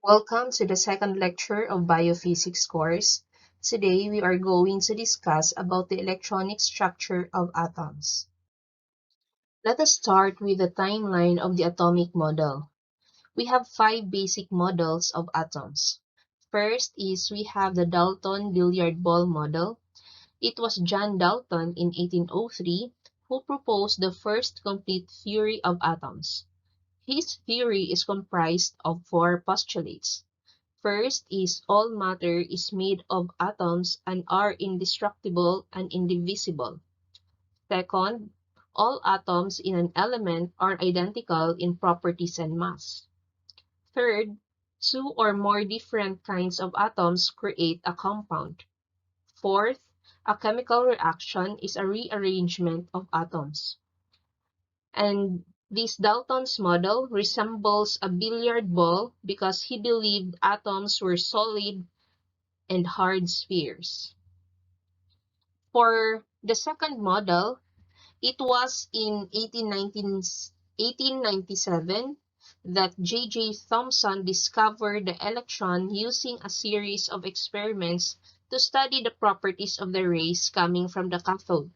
Welcome to the second lecture of Biophysics course. Today we are going to discuss about the electronic structure of atoms. Let us start with the timeline of the atomic model. We have five basic models of atoms. First is we have the Dalton billiard ball model. It was John Dalton in 1803 who proposed the first complete theory of atoms. His theory is comprised of four postulates. First is all matter is made of atoms and are indestructible and indivisible. Second, all atoms in an element are identical in properties and mass. Third, two or more different kinds of atoms create a compound. Fourth, a chemical reaction is a rearrangement of atoms. And this Dalton's model resembles a billiard ball because he believed atoms were solid and hard spheres. For the second model, it was in 1897 that J.J. Thomson discovered the electron using a series of experiments to study the properties of the rays coming from the cathode.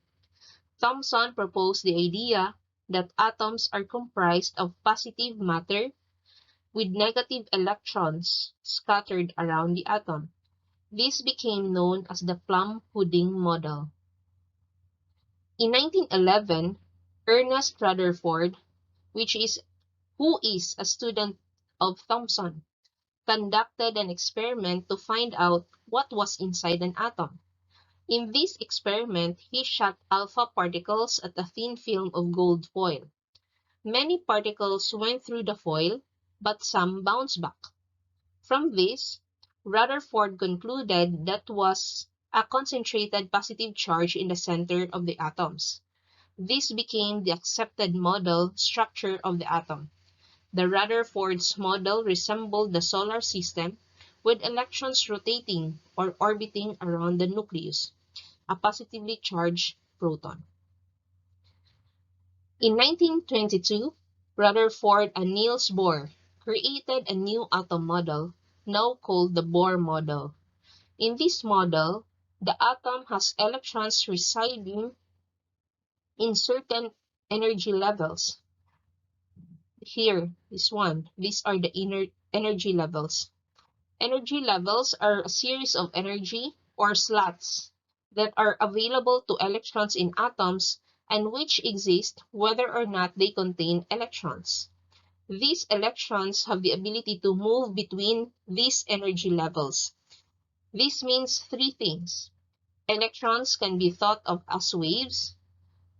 Thomson proposed the idea that atoms are comprised of positive matter with negative electrons scattered around the atom. This became known as the plum pudding model. In 1911, Ernest Rutherford, who is a student of Thomson, conducted an experiment to find out what was inside an atom. In this experiment, he shot alpha particles at a thin film of gold foil. Many particles went through the foil, but some bounced back. From this, Rutherford concluded that was a concentrated positive charge in the center of the atoms. This became the accepted model structure of the atom. The Rutherford's model resembled the solar system, with electrons rotating or orbiting around the nucleus, a positively charged proton. In 1922, Rutherford and Niels Bohr created a new atom model, now called the Bohr model. In this model, the atom has electrons residing in certain energy levels. Here, this one, these are the inner energy levels. Energy levels are a series of energy or slots that are available to electrons in atoms and which exist whether or not they contain electrons. These electrons have the ability to move between these energy levels. This means three things. Electrons can be thought of as waves.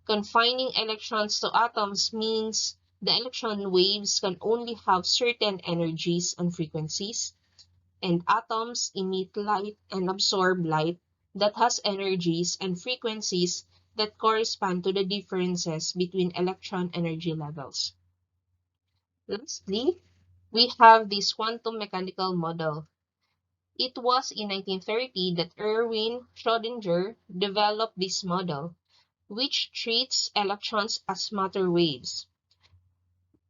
Confining electrons to atoms means the electron waves can only have certain energies and frequencies, and atoms emit light and absorb light that has energies and frequencies that correspond to the differences between electron energy levels. Lastly, we have this quantum mechanical model. It was in 1930 that Erwin Schrödinger developed this model, which treats electrons as matter waves.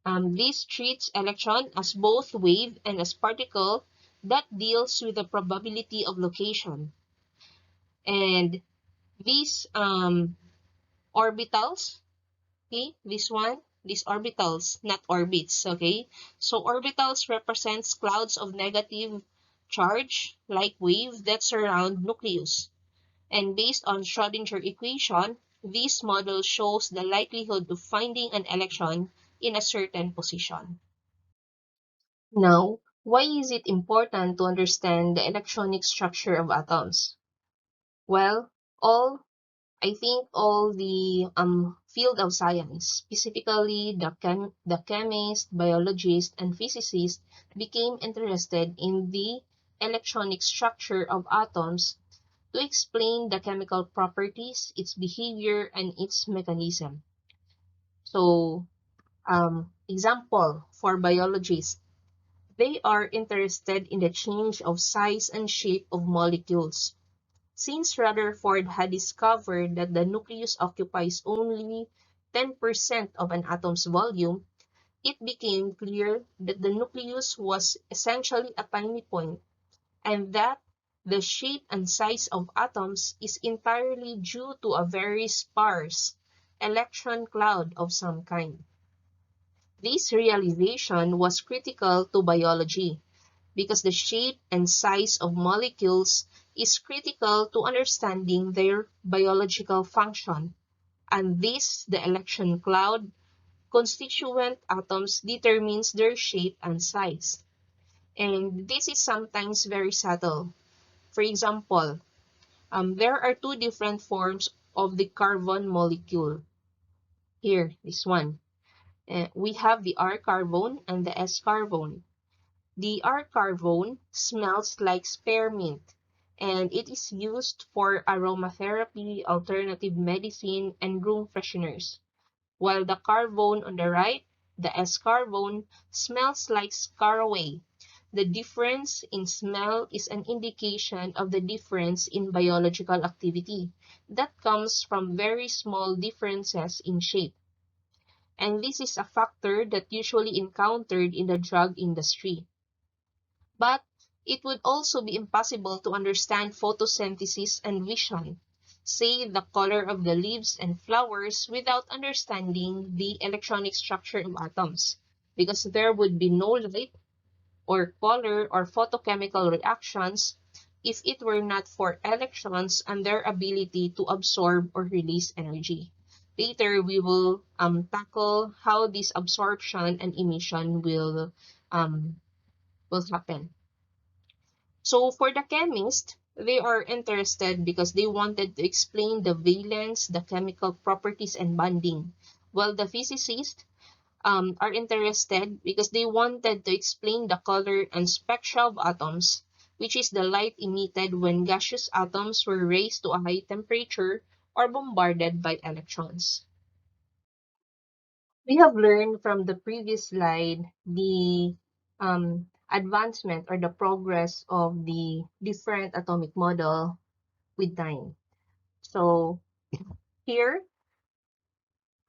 This treats electron as both wave and as particle that deals with the probability of location. And these orbitals, okay, these orbitals, not orbits, okay? So orbitals represents clouds of negative charge, like wave, that surround nucleus. And based on Schrödinger equation, this model shows the likelihood of finding an electron in a certain position. Now, why is it important to understand the electronic structure of atoms? Well, I think all the field of science, specifically the chemists, biologists, and physicists, became interested in the electronic structure of atoms to explain the chemical properties, its behavior, and its mechanism. So, example for biologists, they are interested in the change of size and shape of molecules. Since Rutherford had discovered that the nucleus occupies only 10% of an atom's volume, it became clear that the nucleus was essentially a tiny point, and that the shape and size of atoms is entirely due to a very sparse electron cloud of some kind. This realization was critical to biology because the shape and size of molecules is critical to understanding their biological function, and this, the electron cloud, constituent atoms determines their shape and size. And this is sometimes very subtle. For example, there are two different forms of the carbon molecule. Here, this one. We have the R carbon and the S carbon. The R carbon smells like spearmint, and it is used for aromatherapy, alternative medicine, and room fresheners. While the carbon on the right, the S carbon, smells like caraway. The difference in smell is an indication of the difference in biological activity that comes from very small differences in shape. And this is a factor that usually encountered in the drug industry. But it would also be impossible to understand photosynthesis and vision, say the color of the leaves and flowers, without understanding the electronic structure of atoms, because there would be no light or color or photochemical reactions if it were not for electrons and their ability to absorb or release energy. Later, we will tackle how this absorption and emission will happen. So for the chemist, they are interested because they wanted to explain the valence, the chemical properties, and bonding, while the physicists are interested because they wanted to explain the color and spectra of atoms, which is the light emitted when gaseous atoms were raised to a high temperature or bombarded by electrons. We have learned from the previous slide the advancement or the progress of the different atomic model with time. So here,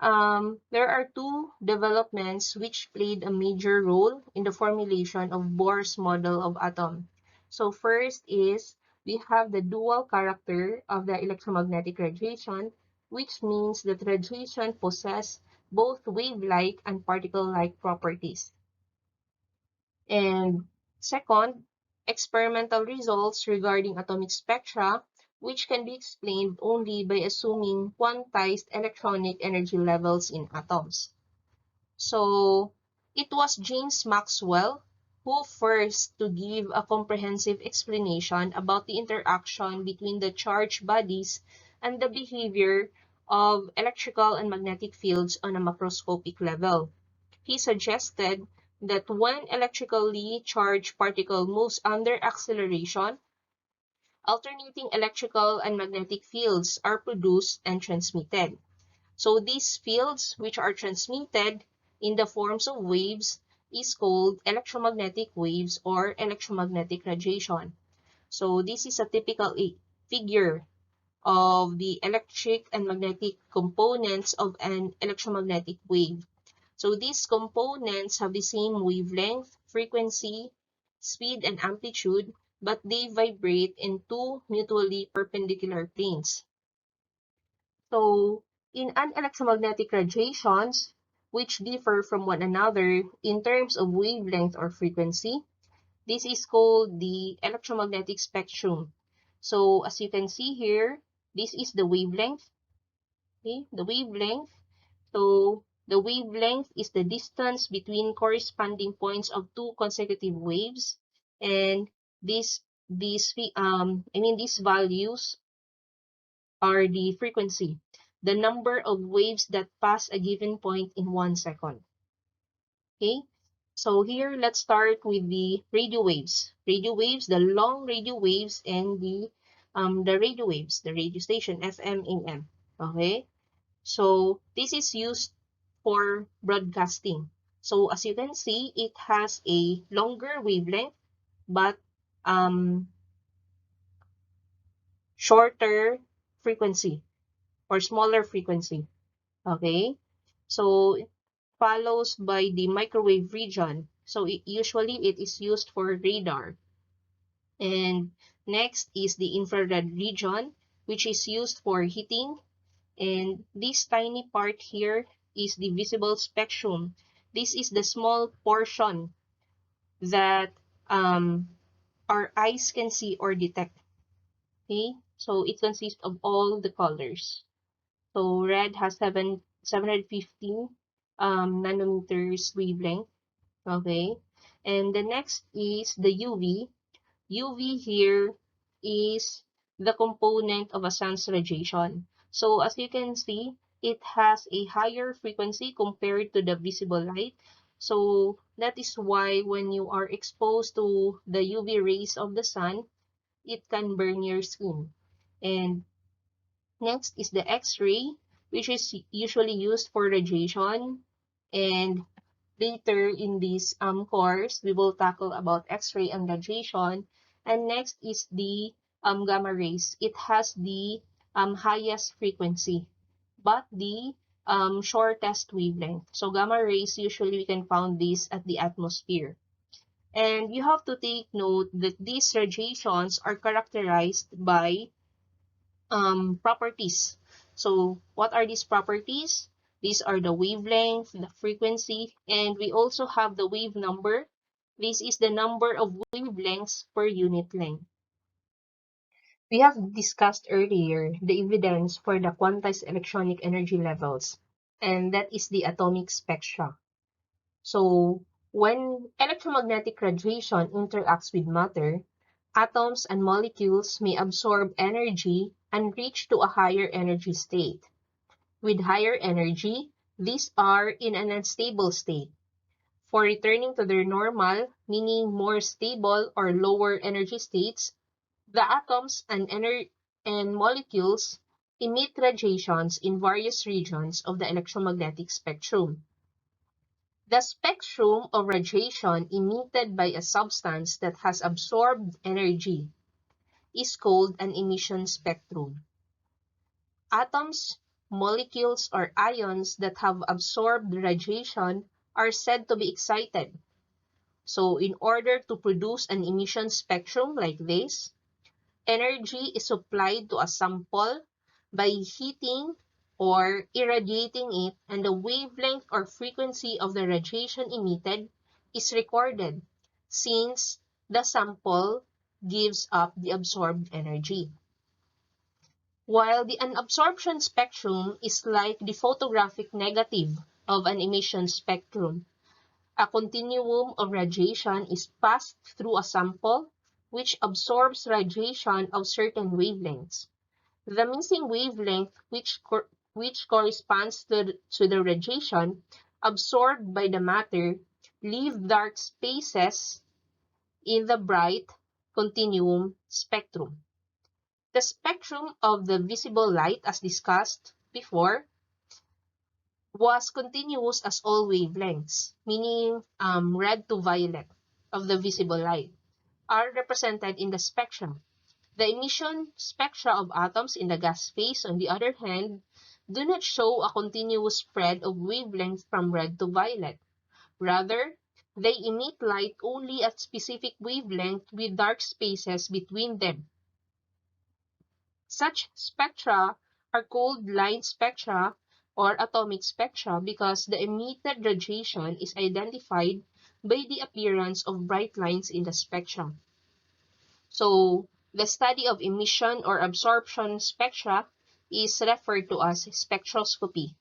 there are two developments which played a major role in the formulation of Bohr's model of atom. So first is we have the dual character of the electromagnetic radiation, which means that radiation possess both wave-like and particle-like properties. And second, experimental results regarding atomic spectra, which can be explained only by assuming quantized electronic energy levels in atoms. So it was James Maxwell who first to give a comprehensive explanation about the interaction between the charged bodies and the behavior of electrical and magnetic fields on a macroscopic level. He suggested that when electrically charged particle moves under acceleration, alternating electrical and magnetic fields are produced and transmitted. So these fields, which are transmitted in the forms of waves, is called electromagnetic waves or electromagnetic radiation. So this is a typical figure of the electric and magnetic components of an electromagnetic wave. So these components have the same wavelength, frequency, speed, and amplitude, but they vibrate in two mutually perpendicular planes. So in an electromagnetic radiations, which differ from one another in terms of wavelength or frequency, this is called the electromagnetic spectrum. So as you can see here, this is the wavelength. Okay, the wavelength. So the wavelength is the distance between corresponding points of two consecutive waves, and these values are the frequency, the number of waves that pass a given point in 1 second. Okay, so here let's start with the radio waves. Radio waves, the long radio waves, and the radio waves, the radio station FM, AM. Okay. So this is used for broadcasting. So as you can see, it has a longer wavelength, but shorter frequency or smaller frequency. Okay. So follows by the microwave region. So usually it is used for radar. And next is the infrared region, which is used for heating. And this tiny part here is the visible spectrum. This is the small portion that our eyes can see or detect. Okay, so it consists of all the colors. So red has 715 nanometers wavelength. Okay, and the next is the UV. UV here is the component of a sun's radiation. So as you can see, it has a higher frequency compared to the visible light. So that is why when you are exposed to the UV rays of the sun, it can burn your skin. And next is the X-ray, which is usually used for radiation. And later in this course, we will tackle about X-ray and radiation. And next is the gamma rays. It has the highest frequency, but the shortest wavelength. So gamma rays, usually we can found this at the atmosphere. And you have to take note that these radiations are characterized by properties. So what are these properties? These are the wavelength, the frequency, and we also have the wave number. This is the number of wavelengths per unit length. We have discussed earlier the evidence for the quantized electronic energy levels, and that is the atomic spectra. So when electromagnetic radiation interacts with matter, atoms and molecules may absorb energy and reach to a higher energy state. With higher energy, these are in an unstable state. For returning to their normal, meaning more stable or lower energy states, the atoms and molecules emit radiations in various regions of the electromagnetic spectrum. The spectrum of radiation emitted by a substance that has absorbed energy is called an emission spectrum. Atoms, molecules, or ions that have absorbed radiation are said to be excited. So in order to produce an emission spectrum like this, energy is supplied to a sample by heating or irradiating it, and the wavelength or frequency of the radiation emitted is recorded since the sample gives up the absorbed energy. While the unabsorption spectrum is like the photographic negative of an emission spectrum, a continuum of radiation is passed through a sample which absorbs radiation of certain wavelengths. The missing wavelength, which corresponds to the radiation absorbed by the matter, leave dark spaces in the bright continuum spectrum. The spectrum of the visible light, as discussed before, was continuous as all wavelengths, meaning red to violet of the visible light, are represented in the spectrum. The emission spectra of atoms in the gas phase, on the other hand, do not show a continuous spread of wavelength from red to violet. Rather, they emit light only at specific wavelength with dark spaces between them. Such spectra are called line spectra or atomic spectra because the emitted radiation is identified by the appearance of bright lines in the spectrum. So, the study of emission or absorption spectra is referred to as spectroscopy.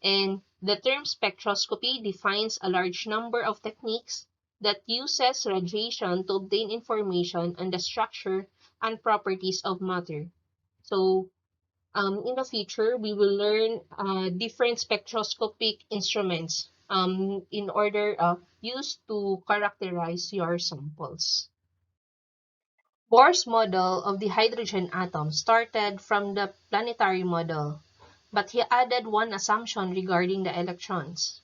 And the term spectroscopy defines a large number of techniques that uses radiation to obtain information on the structure and properties of matter. So, in the future, we will learn different spectroscopic instruments in order used to characterize your samples. Bohr's model of the hydrogen atom started from the planetary model, but he added one assumption regarding the electrons.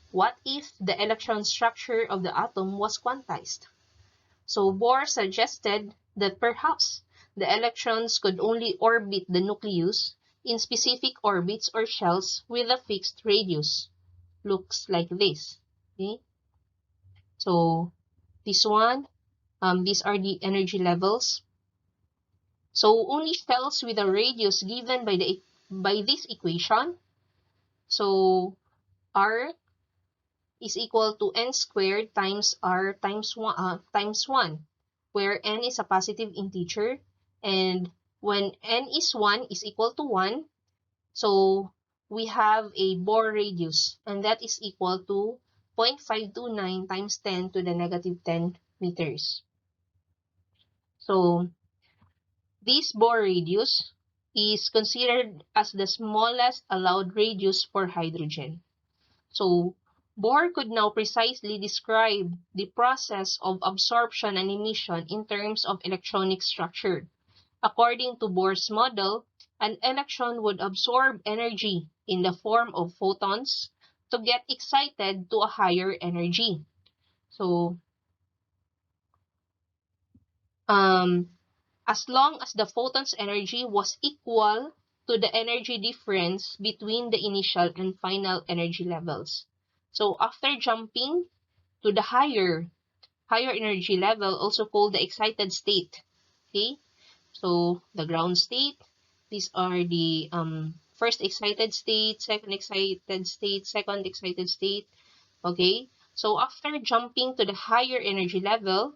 What if the electron structure of the atom was quantized? So Bohr suggested that perhaps the electrons could only orbit the nucleus in specific orbits or shells with a fixed radius. looks like this. Okay, so this one, these are the energy levels. So only shells with a radius given by this equation. So R is equal to n squared times r times 1, where n is a positive integer, and when n is 1 is equal to 1, so we have a Bohr radius, and that is equal to 0.529 times 10 to the negative 10 meters. So this Bohr radius is considered as the smallest allowed radius for hydrogen. So Bohr could now precisely describe the process of absorption and emission in terms of electronic structure. According to Bohr's model, an electron would absorb energy in the form of photons to get excited to a higher energy. So, as long as the photon's energy was equal to the energy difference between the initial and final energy levels. So, after jumping to the higher energy level, also called the excited state. Okay, so the ground state, these are the first excited state, second excited state, second excited state. Okay, so after jumping to the higher energy level,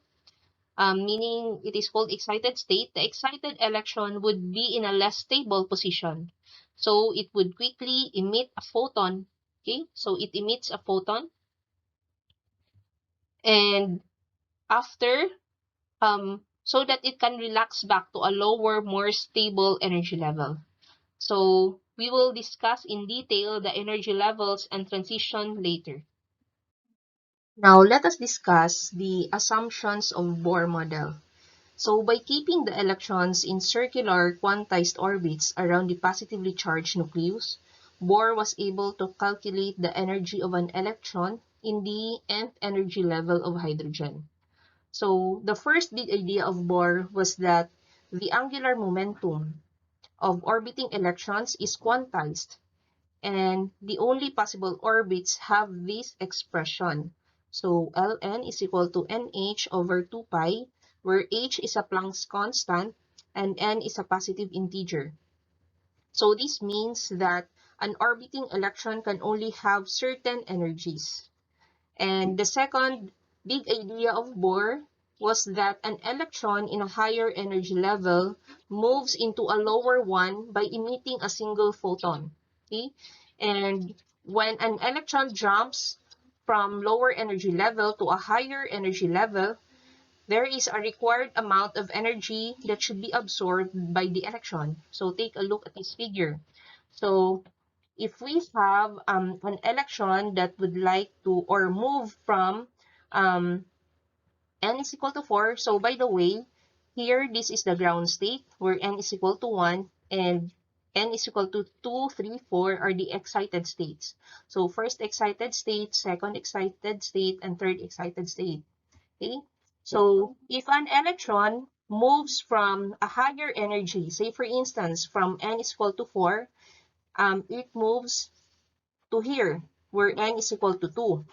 meaning it is called excited state, the excited electron would be in a less stable position, so it would quickly emit a photon. Okay, so it emits a photon, and after so that it can relax back to a lower, more stable energy level. So we will discuss in detail the energy levels and transition later. Now let us discuss the assumptions of Bohr model. So by keeping the electrons in circular quantized orbits around the positively charged nucleus, Bohr was able to calculate the energy of an electron in the nth energy level of hydrogen. So the first big idea of Bohr was that the angular momentum of orbiting electrons is quantized, and the only possible orbits have this expression. So Ln is equal to nh over 2 pi, where h is a Planck's constant and n is a positive integer. So this means that an orbiting electron can only have certain energies. And the second big idea of Bohr was that an electron in a higher energy level moves into a lower one by emitting a single photon. Okay? And when an electron jumps from lower energy level to a higher energy level, there is a required amount of energy that should be absorbed by the electron. So take a look at this figure. So if we have an electron that would like to or move from n is equal to 4, so by the way, here this is the ground state where n is equal to 1 and n is equal to 2, 3, 4 are the excited states. So first excited state, second excited state, and third excited state. Okay? So if an electron moves from a higher energy, say for instance from n is equal to 4, it moves to here, where n is equal to 2.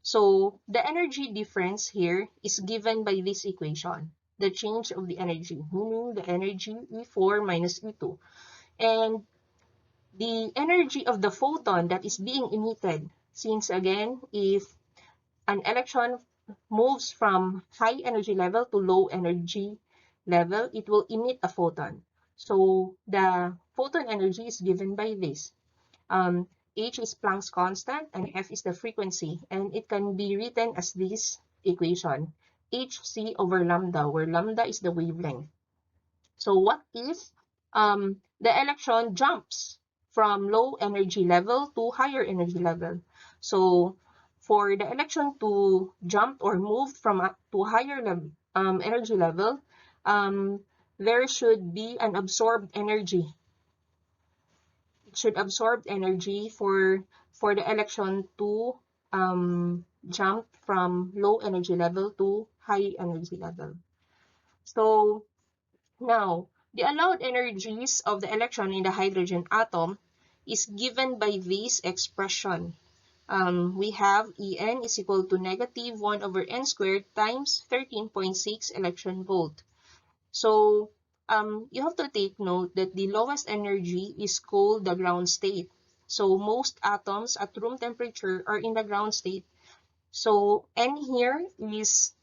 So the energy difference here is given by this equation, the change of the energy, meaning the energy E4 minus E2. And the energy of the photon that is being emitted, since again, if an electron moves from high energy level to low energy level, it will emit a photon. So the photon energy is given by this. H is Planck's constant and F is the frequency, and it can be written as this equation, Hc over lambda, where lambda is the wavelength. So what if the electron jumps from low energy level to higher energy level? So for the electron to jump or move from to higher level, energy level, there should be an absorbed energy. It should absorb energy for the electron to jump from low energy level to high energy level. So now, the allowed energies of the electron in the hydrogen atom is given by this expression. we have En is equal to negative 1 over n squared times 13.6 electron volt. So you have to take note that the lowest energy is called the ground state. So most atoms at room temperature are in the ground state. So n here is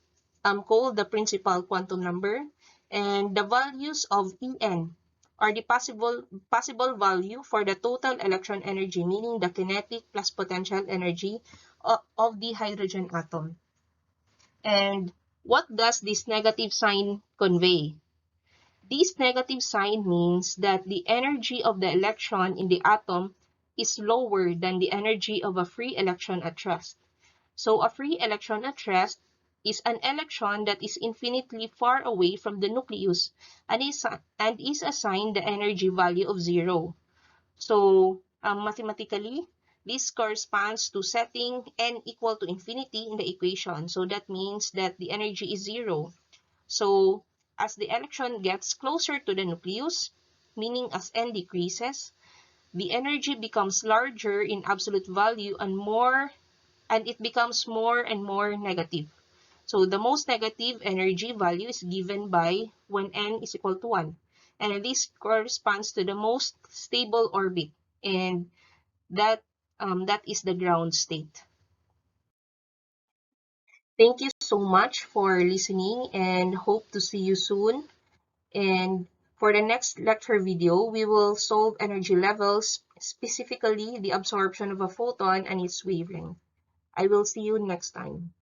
called the principal quantum number, and the values of En are the possible value for the total electron energy, meaning the kinetic plus potential energy of the hydrogen atom. And what does this negative sign convey? This negative sign means that the energy of the electron in the atom is lower than the energy of a free electron at rest. So a free electron at rest is an electron that is infinitely far away from the nucleus and is assigned the energy value of 0. So mathematically, this corresponds to setting n equal to infinity in the equation. So that means that the energy is 0. So as the electron gets closer to the nucleus, meaning as n decreases, the energy becomes larger in absolute value and it becomes more and more negative. So the most negative energy value is given by when n is equal to 1. And this corresponds to the most stable orbit. And that is the ground state. Thank you so much for listening and hope to see you soon. And for the next lecture video, we will solve energy levels, specifically the absorption of a photon and its wavelength. I will see you next time.